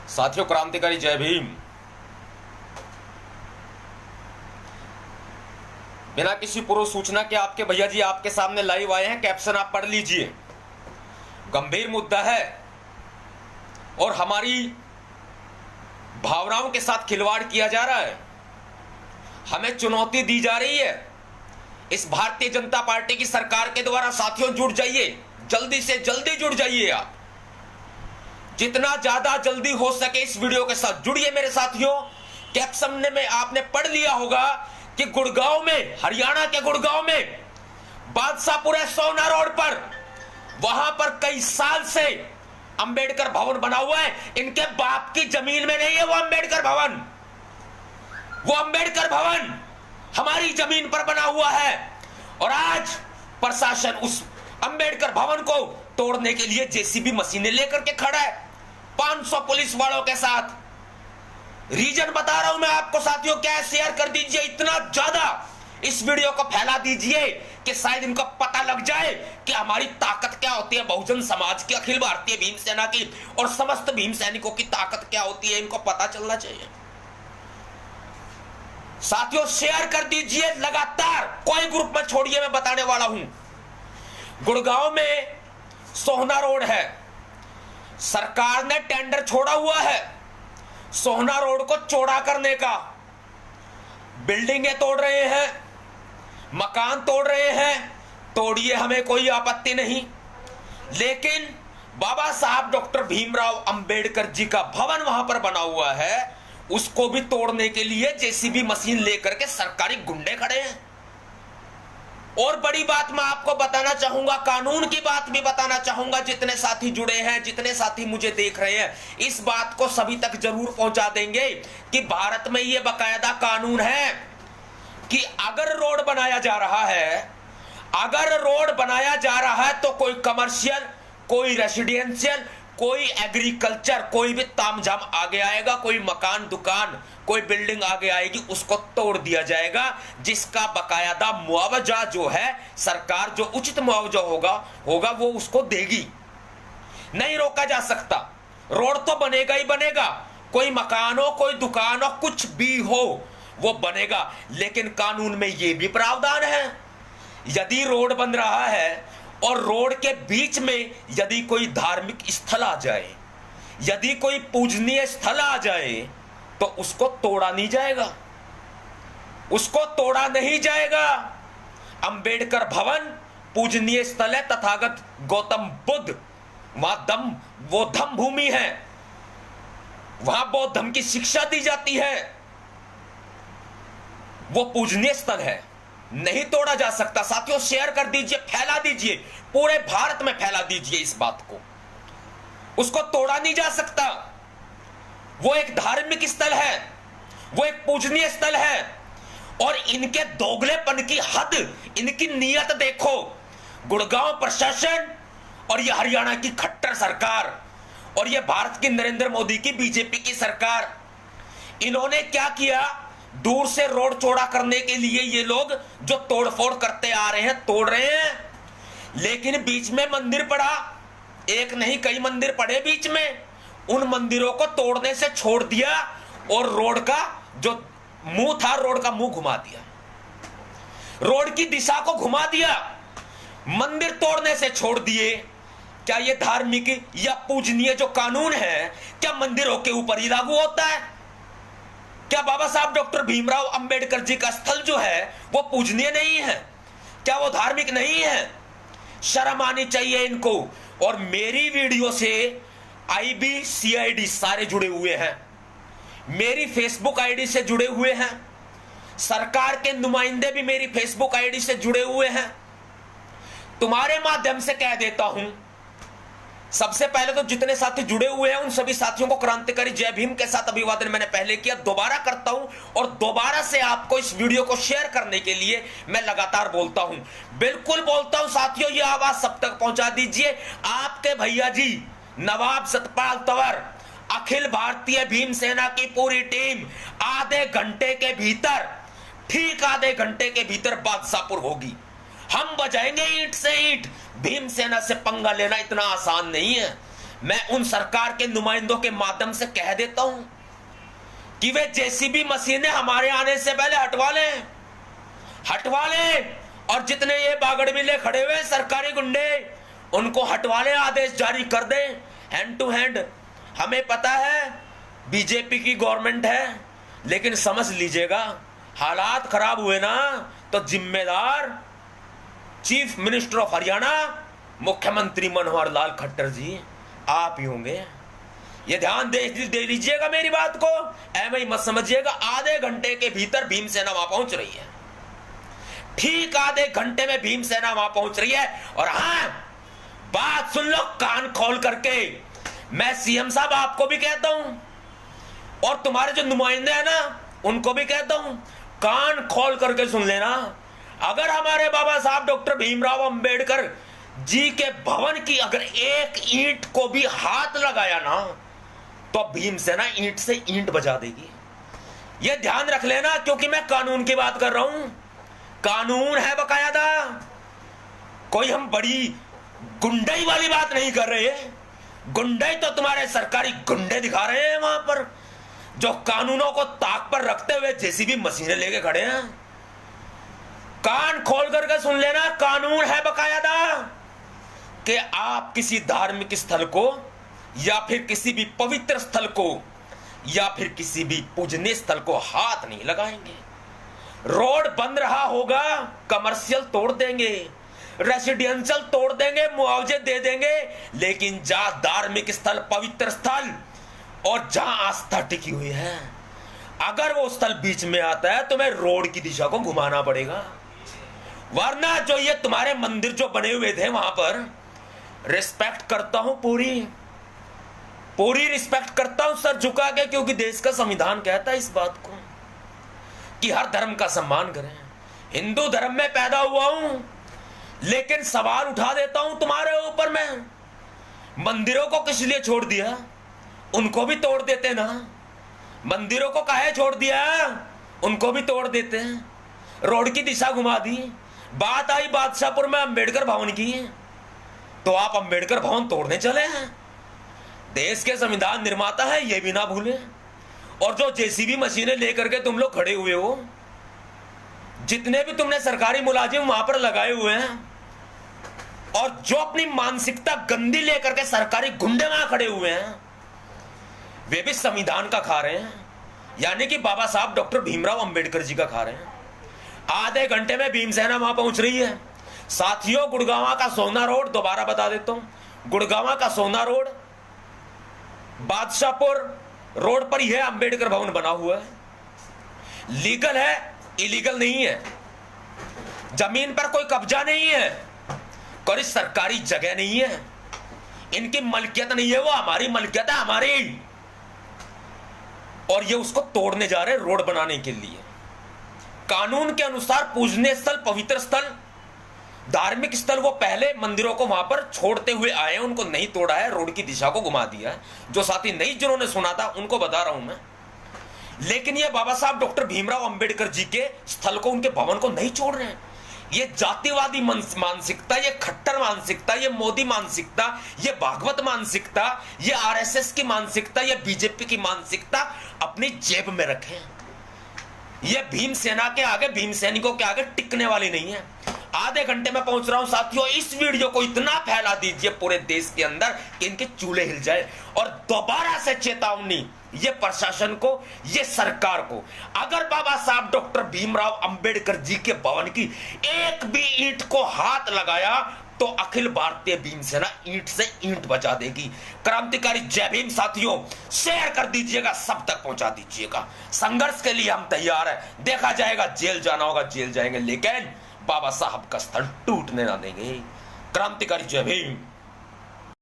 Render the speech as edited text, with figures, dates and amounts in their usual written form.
साथियों, क्रांतिकारी जय भीम। बिना किसी पूर्व सूचना के आपके भैया जी आपके सामने लाइव आए हैं। कैप्शन आप पढ़ लीजिए। गंभीर मुद्दा है और हमारी भावनाओं के साथ खिलवाड़ किया जा रहा है। हमें चुनौती दी जा रही है इस भारतीय जनता पार्टी की सरकार के द्वारा। साथियों, जुड़ जाइए, जल्दी से जल्दी जुड़ जाइए। आप जितना ज्यादा जल्दी हो सके इस वीडियो के साथ जुड़िए मेरे साथियों। कैप्शन में आपने पढ़ लिया होगा कि गुड़गांव में, हरियाणा के गुड़गांव में बादशाहपुर सोना रोड पर, वहां पर कई साल से अंबेडकर भवन बना हुआ है। इनके बाप की जमीन में नहीं है वो अंबेडकर भवन। वो अंबेडकर भवन हमारी जमीन पर बना हुआ है और आज प्रशासन उस अंबेडकर भवन को तोड़ने के लिए जेसीबी मशीनें लेकर के खड़ा है 500 पुलिस वालों के साथ। रीजन बता रहा हूं मैं आपको साथियों। क्या शेयर कर दीजिए, इतना ज्यादा इस वीडियो को फैला दीजिए कि शायद इनको पता लग जाए कि हमारी ताकत क्या होती है, बहुजन समाज की, अखिल भारतीय भीम सेना की और समस्त भीम सैनिकों की ताकत क्या होती है, इनको पता चलना चाहिए। साथियों, शेयर कर दीजिए लगातार, कोई ग्रुप में छोड़िए, मैं बताने वाला हूं। गुड़गांव में सोहना रोड है, सरकार ने टेंडर छोड़ा हुआ है सोहना रोड को चौड़ा करने का। बिल्डिंगें तोड़ रहे हैं, मकान तोड़ रहे हैं, तोड़िए, हमें कोई आपत्ति नहीं। लेकिन बाबा साहब डॉक्टर भीमराव अंबेडकर जी का भवन वहां पर बना हुआ है, उसको भी तोड़ने के लिए जेसीबी मशीन लेकर के सरकारी गुंडे खड़े हैं। और बड़ी बात मैं आपको बताना चाहूंगा, कानून की बात भी बताना चाहूंगा। जितने साथी जुड़े हैं, जितने साथी मुझे देख रहे हैं, इस बात को सभी तक जरूर पहुंचा देंगे कि भारत में यह बाकायदा कानून है कि अगर रोड बनाया जा रहा है, अगर रोड बनाया जा रहा है तो कोई कमर्शियल, कोई रेसिडेंशियल, कोई एग्रीकल्चर, कोई भी तामझाम आगे आएगा, कोई मकान, दुकान, कोई बिल्डिंग आगे आएगी, उसको तोड़ दिया जाएगा, जिसका बकायदा मुआवजा जो है सरकार, जो उचित मुआवजा होगा वो उसको देगी। नहीं रोका जा सकता, रोड तो बनेगा ही बनेगा। कोई मकान हो, कोई दुकान हो, कुछ भी हो, वो बनेगा। लेकिन कानून में ये भी प्रावधान है, यदि रोड बन रहा है और रोड के बीच में यदि कोई धार्मिक स्थल आ जाए, यदि कोई पूजनीय स्थल आ जाए, तो उसको तोड़ा नहीं जाएगा, उसको तोड़ा नहीं जाएगा। अंबेडकर भवन पूजनीय स्थल है, तथागत गौतम बुद्ध, वहां वो धम्म भूमि है, वहां बौद्ध धर्म की शिक्षा दी जाती है, वो पूजनीय स्थल है, नहीं तोड़ा जा सकता। साथियों, शेयर कर दीजिए, फैला दीजिए, पूरे भारत में फैला दीजिए इस बात को। उसको तोड़ा नहीं जा सकता। वो एक धार्मिक स्थल है, वो एक पूजनीय स्थल है। और इनके दोगलेपन की हद, इनकी नीयत देखो। गुड़गांव प्रशासन और ये हरियाणा की खट्टर सरकार और ये भारत की नरेंद्र मोदी की बीजेपी की सरकार, इन्होंने क्या किया? दूर से रोड चौड़ा करने के लिए ये लोग जो तोड़फोड़ करते आ रहे हैं, तोड़ रहे हैं। लेकिन बीच में मंदिर पड़ा, एक नहीं कई मंदिर पड़े बीच में, उन मंदिरों को तोड़ने से छोड़ दिया और रोड का जो मुंह था, रोड का मुंह घुमा दिया, रोड की दिशा को घुमा दिया, मंदिर तोड़ने से छोड़ दिए। क्या ये धार्मिक या पूजनीय जो कानून है, क्या मंदिरों के ऊपर ही लागू होता है? क्या बाबा साहब डॉक्टर भीमराव अंबेडकर जी का स्थल जो है वो पूजनीय नहीं है? क्या वो धार्मिक नहीं है? शर्म आनी चाहिए इनको। और मेरी वीडियो से आईबी, सीआईडी सारे जुड़े हुए हैं, मेरी फेसबुक आईडी से जुड़े हुए हैं, सरकार के नुमाइंदे भी मेरी फेसबुक आईडी से जुड़े हुए हैं। तुम्हारे माध्यम से कह देता हूं, सबसे पहले तो जितने साथी जुड़े हुए हैं उन सभी साथियों को क्रांतिकारी जय भीम के साथ अभिवादन मैंने पहले किया, दोबारा करता हूं। और दोबारा से आपको इस वीडियो को शेयर करने के लिए मैं लगातार बोलता हूं, बिल्कुल बोलता हूं साथियों, यह आवाज सब तक पहुंचा दीजिए। आपके भैया जी नवाब सतपाल तंवर, अखिल भारतीय भीम सेना की पूरी टीम आधे घंटे के भीतर, ठीक आधे घंटे के भीतर बादशाहपुर होगी। हम बजाएंगे ईंट से ईंट। भीम सेना से पंगा लेना इतना आसान नहीं है। मैं उन सरकार के नुमाइंदों के माध्यम से कह देता हूं कि वे जेसीबी मशीनें हमारे आने से पहले हटवा लें और जितने ये बागड़ मिले खड़े हुए सरकारी गुंडे उनको हटवा लें, आदेश जारी कर दें हैंड टू हैंड। हमें पता है बीजेपी की गवर्नमेंट है, लेकिन समझ लीजिएगा हालात खराब हुए ना तो जिम्मेदार चीफ मिनिस्टर ऑफ हरियाणा मुख्यमंत्री मनोहर लाल खट्टर जी आप ही होंगे। ये ध्यान दे लीजिएगा मेरी बात को, ऐਵੇਂ ही मत समझिएगा। आधे घंटे के भीतर भीमसेना वहां पहुंच रही है, ठीक आधे घंटे में भीमसेना वहां पहुंच रही है। और हां, बात सुन लो कान खोल करके, मैं सीएम साहब आपको भी कहता हूं और तुम्हारे जो नुमाइंदे हैं ना उनको भी कहता हूं, कान खोल करके सुन लेना। अगर हमारे बाबा साहब डॉक्टर भीमराव अंबेडकर जी के भवन की अगर एक ईंट को भी हाथ लगाया ना तो भीमसेना ईंट से ईंट बजा देगी। यह ध्यान रख लेना, क्योंकि मैं कानून की बात कर रहा हूं। कानून है बकायदा, कोई हम बड़ी गुंडई वाली बात नहीं कर रहे हैं। गुंडई तो तुम्हारे सरकारी गुंडे दिखा रहे हैं वहां पर, जो कानूनों को ताक पर रखते हुए जेसीबी मशीनें लेके खड़े हैं। कान खोल करके सुन लेना, कानून है बकायदा कि आप किसी धार्मिक स्थल को या फिर किसी भी पवित्र स्थल को या फिर किसी भी पूजनीय स्थल को हाथ नहीं लगाएंगे। रोड बंद रहा होगा, कमर्शियल तोड़ देंगे, रेसिडेंशियल तोड़ देंगे, मुआवजे दे देंगे, लेकिन जहां धार्मिक स्थल, पवित्र स्थल और जहां आस्था टिकी हुई है, अगर वो स्थल बीच में आता है तो मैं रोड की दिशा को घुमाना पड़ेगा। वरना जो ये तुम्हारे मंदिर जो बने हुए थे वहां पर, रिस्पेक्ट करता हूं, पूरी रिस्पेक्ट करता हूं सर झुका के, क्योंकि देश का संविधान कहता है इस बात को कि हर धर्म का सम्मान करें। हिंदू धर्म में पैदा हुआ हूं, लेकिन सवाल उठा देता हूं तुम्हारे ऊपर। मैं मंदिरों को किस लिए छोड़ दिया? उनको भी तोड़ देते ना। मंदिरों को काहे छोड़ दिया? उनको भी तोड़ देते हैं, रोड की दिशा घुमा दी। बात आई बादशाहपुर में अंबेडकर भवन की, तो आप अंबेडकर भवन तोड़ने चले हैं। देश के संविधान निर्माता है, यह भी ना भूले। और जो जेसीबी मशीनें लेकर के तुम लोग खड़े हुए हो, जितने भी तुमने सरकारी मुलाजिम वहां पर लगाए हुए हैं, और जो अपनी मानसिकता गंदी लेकर के सरकारी गुंडे वहां खड़े हुए हैं, वे भी संविधान का खा रहे हैं, यानी कि बाबा साहब डॉक्टर भीमराव अंबेडकर जी का खा रहे हैं। आधे घंटे में भीमसेना वहां पहुंच रही है। साथियों, गुड़गांव का सोना रोड, दोबारा बता देता हूं, गुड़गांव का सोना रोड बादशाहपुर रोड पर यह अंबेडकर भवन बना हुआ है। लीगल है, इलीगल नहीं है। जमीन पर कोई कब्जा नहीं है, कोई सरकारी जगह नहीं है, इनकी मलकियत नहीं है, वो हमारी मलकियत है, हमारी। और ये उसको तोड़ने जा रहे हैं रोड बनाने के लिए। कानून के अनुसार पूजनीय स्थल, पवित्र स्थल, धार्मिक स्थल, वो पहले मंदिरों को वहां पर छोड़ते हुए आए हैं, उनको नहीं तोड़ा है, रोड की दिशा को घुमा दिया है। जो साथी नहीं जिन्होंने सुना था उनको बता रहा हूं मैं। लेकिन ये बाबा साहब डॉक्टर भीमराव अंबेडकर जी के स्थल को, उनके भवन को नहीं छोड़ रहे हैं। ये जातिवादी मानसिकता, ये खट्टर मानसिकता, ये मोदी मानसिकता, ये भागवत मानसिकता, ये आरएसएस की मानसिकता, ये बीजेपी की मानसिकता अपनी जेब में रखें। ये भीमसेना के आगे, भीम सैनिकों के आगे टिकने वाली नहीं है। आधे घंटे में पहुंच रहा हूं साथियों, इस वीडियो को इतना फैला दीजिए पूरे देश के अंदर कि इनके चूल्हे हिल जाए। और दोबारा से चेतावनी ये प्रशासन को, ये सरकार को, अगर बाबा साहब डॉक्टर भीमराव अंबेडकर जी के भवन की एक भी ईंट को हाथ लगाया तो अखिल भारतीय भीमसेना ईंट से ईंट बचा देगी। क्रांतिकारी जय भीम साथियों, शेयर कर दीजिएगा, सब तक पहुंचा दीजिएगा। संघर्ष के लिए हम तैयार हैं। देखा जाएगा, जेल जाना होगा जेल जाएंगे, लेकिन बाबा साहब का स्थल टूटने ना देंगे। क्रांतिकारी जय भीम।